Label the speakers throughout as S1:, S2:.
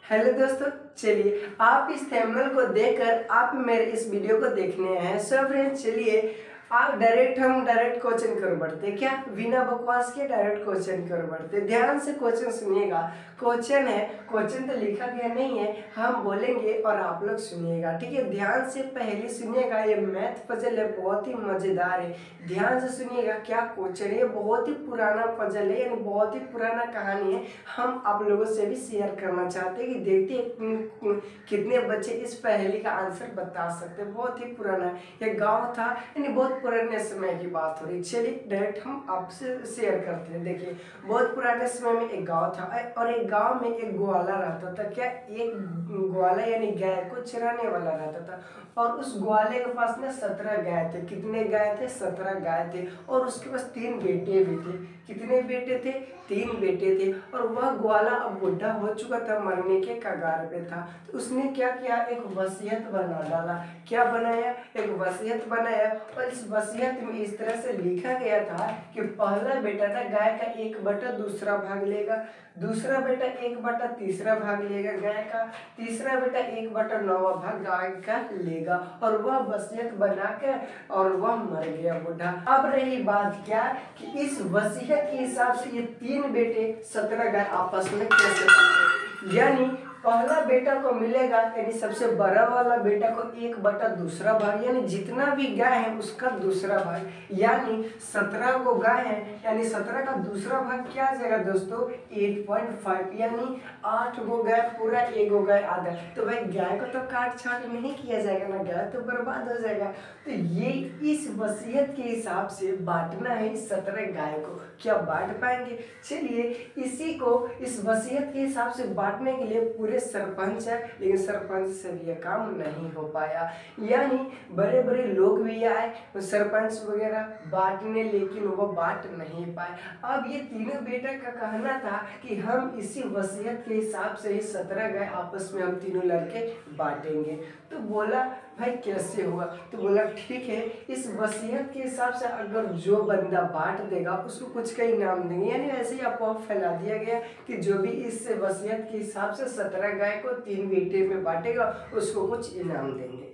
S1: Hello दोस्तों, चलिए आप इस थंबनेल को देखकर आप मेरे इस वीडियो को देखने आए हैं। सो फ्रेंड्स, चलिए आप हम डायरेक्ट क्वेश्चन कर बढ़ते, क्या बिना बकवास के डायरेक्ट क्वेश्चन कर बढ़ते। ध्यान से क्वेश्चन सुनिएगा। क्वेश्चन है, क्वेश्चन तो लिखा गया नहीं है, हम बोलेंगे और आप लोग सुनिएगा, ठीक है। ध्यान से पहले सुनिएगा, ये मैथ पजल है, बहुत ही मजेदार है। ध्यान से सुनिएगा क्या क्वेश्चन है। ये बहुत ही पुराना पजल है, यानी बहुत ही पुराना कहानी है। हम आप लोगों से भी शेयर करना चाहते हैं कि देखते हैं कितने बच्चे इस पहेली का आंसर बता सकते हैं। बहुत ही पुराना है, ये गाँव था, यानी बहुत पुराने समय की बात हो रही। चलिए डायरेक्ट हम आपसे शेयर करते हैं। देखिए, बहुत पुराने समय में एक गांव था और एक गांव में एक ग्वाला रहता था। क्या एक ग्वाला यानी गाय को चराने वाला रहता था, और उस ग्वाले के पास में 17 गाय थे। कितने गाय थे? 17 गाय थे। और उसके पास 3 बेटे भी थे। कितने बेटे थे? 3 बेटे थे। और वह ग्वाला अब बुढ़ा हो चुका था, मरने के कगार पे था। तो उसने क्या किया, एक वसीयत बना डाला। क्या बनाया? एक वसीयत बनाया। और इस वसीयत में इस तरह से लिखा गया था कि पहला बेटा ना गाय का 1/2 भाग लेगा, दूसरा बेटा 1/3 भाग लेगा गाय का, तीसरा बेटा 1/9 भाग गाय का लेगा। और वह वसीयत बना के और वह मर गया बूढ़ा। अब रही बात क्या कि इस वसीयत के हिसाब से ये 3 बेटे 17 गाय आपस में कैसे बांटे। यानी पहला बेटा को मिलेगा, यानी सबसे बड़ा वाला बेटा को 1/2 भाग, यानी जितना भी गाय है उसका दूसरा भाग। यानी 17 को गाय है, यानी 17 का दूसरा भाग क्या आ जाएगा दोस्तों? 8.5, यानी 8 गो गाय पूरा, 1 गो गाय आधा। तो भाई गाय को तो काट छाट नहीं किया जाएगा ना, गाय तो बर्बाद हो जाएगा। तो ये इस वसीयत के हिसाब से बांटना है 17 गाय को। क्या बांट पाएंगे? चलिए इसी को इस वसीयत के हिसाब से बांटने के लिए पूरे सरपंच है, लेकिन सरपंच से भी यह काम नहीं हो पाया। यानी बड़े बड़े लोग भी आए, सरपंच वगैरह बांटने, लेकिन वो बांट नहीं पाए। अब ये तीनों बेटा का कहना था कि हम इसी वसीयत के हिसाब से ही 17 गाय आपस में हम तीनों लड़के बांटेंगे। तो बोला भाई कैसे होगा? तो बोला ठीक है, इस वसीयत के हिसाब से अगर जो बंदा बांट देगा उसको कुछ का इनाम देंगे। यानी ऐसे ही अफवाह फैला दिया गया कि जो भी इस वसीयत के हिसाब से 17 गाय को 3 बेटे में बांटेगा उसको कुछ इनाम देंगे।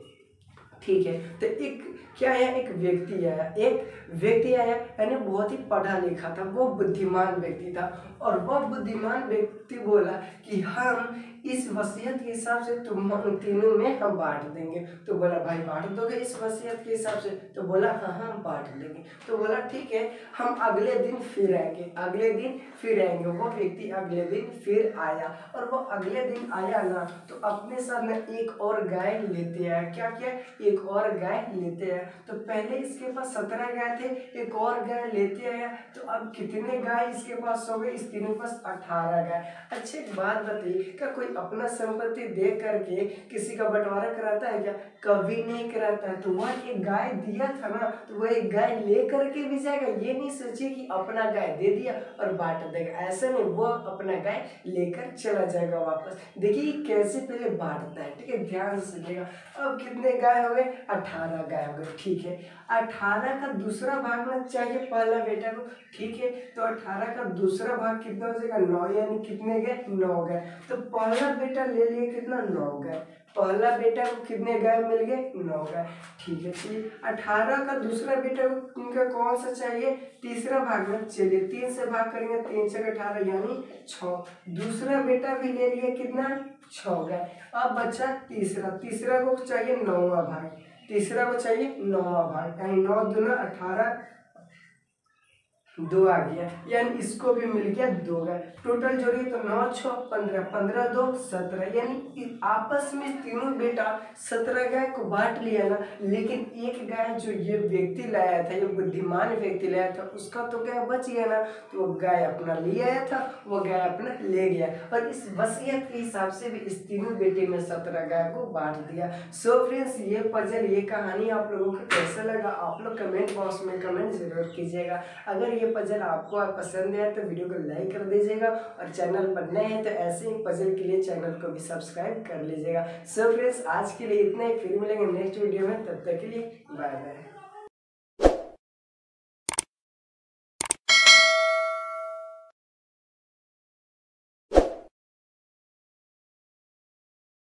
S1: ठीक है, तो एक क्या आया, एक व्यक्ति आया, यानी बहुत ही पढ़ा लिखा था, वो बुद्धिमान व्यक्ति था। और वह बुद्धिमान व्यक्ति बोला कि हम इस वसीयत के हिसाब से तुम तीनों में हम बांट देंगे। तो बोला भाई बांट दोगे इस वसीयत के हिसाब से? तो बोला हाँ हम बांट देंगे। तो बोला ठीक है, हम अगले दिन फिर आएंगे। अगले दिन फिर आएंगे। वो व्यक्ति अगले दिन फिर आया, और वो अगले दिन आया ना तो अपने साथ में एक और गाय लेते आया। क्या किया? एक और गाय लेते आया। तो पहले इसके पास 17 गाय थे, एक और गाय लेते आया। तो अब कितने गाय इसके पास हो गए? इस तीनों के पास 18 गाय। अच्छा एक बात बताइए, क्या कोई अपना संपत्ति दे करके किसी का बंटवारा कराता है क्या? कभी नहीं कराता है। तो वह एक गाय दिया था ना, तो वह एक गाय ले करके भी जाएगा। ये नहीं सोचिए कि अपना गाय दे दिया और बांट देगा, ऐसा नहीं। वो अपना गाय लेकर चला जाएगा वापस। देखिए कैसे पहले बांटता है, ठीक है, ध्यान से सुनिएगा। अब कितने गाय हो गए? 18 गाय हो गए। ठीक है, 18 का दूसरा भाग में चाहिए पहला बेटा को। ठीक है, तो 18 का दूसरा भाग कितना हो जाएगा? 9, यानी कितने गए? 9 गए। तो पहला बेटा ले लिए कितना? 9 गए। पहला बेटा को कितने गाय मिल गए? 9 गाय। ठीक है, चलिए 18 का दूसरा बेटा को उनका कौन सा चाहिए? तीसरा भाग में। चलिए 3 से भाग करेंगे, 3 से 18 यानी 6। दूसरा बेटा भी ले लिए कितना? 6 गाय। अब बचा तीसरा को चाहिए 9वां भाग। तीसरा को चाहिए 9वां भाग, यानी 9 दूना 18, 2 आ गया, यानी इसको भी मिल गया 2 गाय। टोटल जोड़िए तो 9 6 15, 15 2 17, यानी आपस में तीनों बेटा 17 गाय को बांट लिया ना। लेकिन एक गाय जो ये व्यक्ति लाया था, ये बुद्धिमान व्यक्ति लाया था, उसका तो गाय बच गया ना। तो वो गाय अपना ले आया था, वो गाय अपना ले गया, और इस वसीयत के हिसाब से भी इस तीनों बेटे में 17 गाय को बांट दिया। सो फ्रेंड्स, ये पजल, ये कहानी आप लोगों को कैसा लगा? आप लोग कमेंट बॉक्स में कमेंट जरूर कीजिएगा। अगर ये पजल आपको पसंद है तो वीडियो को लाइक कर दीजिएगा, और चैनल पर नए हैं तो ऐसे ही पजल के लिए चैनल को भी सब्सक्राइब कर लीजिएगा। सो फ्रेंड्स, आज के लिए इतना ही, फिर मिलेंगे नेक्स्ट वीडियो में, तब तक के लिए बाय बाय।